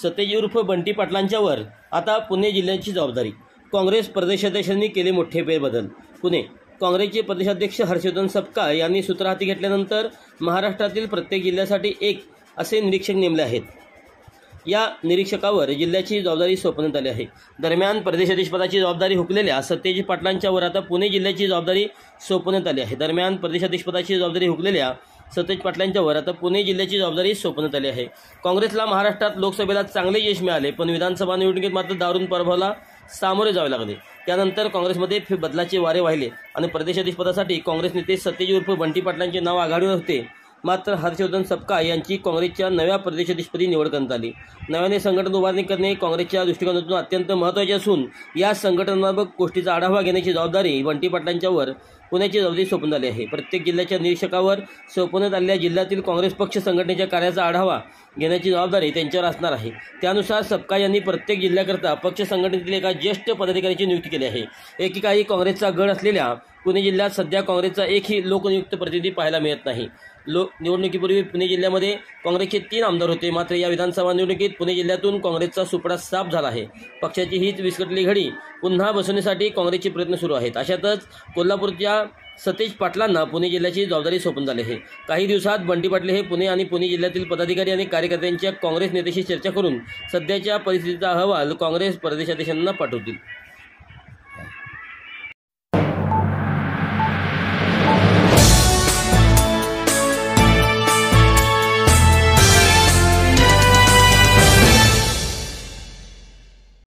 सतेज उर्फ बंटी पाटलांच्यावर आता पुणे जिल्ह्याची जबाबदारी। काँग्रेस प्रदेशाध्यक्षांनी केले मोठे फेरबदल। पुणे काँग्रेसचे प्रदेशाध्यक्ष हर्षवर्धन सपकाळ यांनी सूत्र हाती घेतल्यानंतर महाराष्ट्रातील प्रत्येक जिल्ह्यासाठी एक असे निरीक्षक नेमले आहेत। या निरीक्षकावर जिल्ह्याची जबाबदारी सोपवण्यात आली आहे। दरम्यान प्रदेशाध्यक्षपदाची जबाबदारी हुकलेल्या सतेज पाटलांच्यावर आता पुणे जिल्ह्याची जबाबदारी सोपवण्यात आली आहे। दरम्यान प्रदेशाध्यक्षपदाची जबाबदारी हुकलेल्या सतेज पाटलांच्यावर आता पुणे जिल्ह्याची जबाबदारी सोपवण्यात आली आहे। काँग्रेसला महाराष्ट्रात लोकसभेला चांगले यश मिळाले, पण विधानसभा निवडणुकीत मात्र दारुण पराभवाला सामोरे जावे लागले। त्यानंतर काँग्रेसमध्ये बदलाचे वारे वाहिले आणि प्रदेशाध्यक्षपदासाठी काँग्रेस नेते सतेज उर्फ बंटी पाटलांचे नाव आघाडीवर होते। मात्र हर्षवर्धन सपकाळ यांची काँग्रेसच्या नव्या प्रदेशाध्यक्षपदी निवड करण्यात आली। नव्याने संघटन उभारणी करणे काँग्रेसच्या दृष्टिकोनातून अत्यंत महत्त्वाचे असून या संघटनात्मक गोष्टीचा आढावा घेण्याची जबाबदारी बंटी पाटलांच्यावर पुण्याची जबाबदारी सोपवण्यात आली आहे। प्रत्येक जिल्ह्याच्या निरीक्षकावर सोपवण्यात आलेल्या जिल्ह्यातील काँग्रेस पक्ष संघटनेच्या कार्याचा आढावा घेण्याची जबाबदारी त्यांच्यावर असणार आहे। त्यानुसार सपकाळ यांनी प्रत्येक जिल्ह्याकरता पक्ष संघटनेतील एका ज्येष्ठ पदाधिकाऱ्याची नियुक्ती केली आहे। एकेकाळी काँग्रेसचा गड असलेल्या पुणे जिल्ह्यात सध्या काँग्रेसचा एकही लोकनियुक्त प्रतिनिधी पाहायला मिळत नाही। निवडणुकीपूर्वी पुणे जिल्ह्यामध्ये काँग्रेसचे 3 आमदार होते, मात्र या विधानसभा निवडणुकीत पुणे जिल्ह्यातून काँग्रेसचा सुपडा साफ झाला आहे। पक्षाची हीच विस्कटली घडी पुन्हा बसवण्यासाठी काँग्रेसचे प्रयत्न सुरू आहेत। अशातच कोल्हापूरच्या सतेज पाटलांना पुणे जिल्ह्याची जबाबदारी सोपवण्यात आली आहे। काही दिवसात बंटी पाटील हे पुणे आणि पुणे जिल्ह्यातील पदाधिकारी आणि कार्यकर्त्यांच्या काँग्रेस नेत्याशी चर्चा करून सध्याच्या परिस्थितीचा अहवाल काँग्रेस प्रदेशाध्यक्षांना पाठवतील।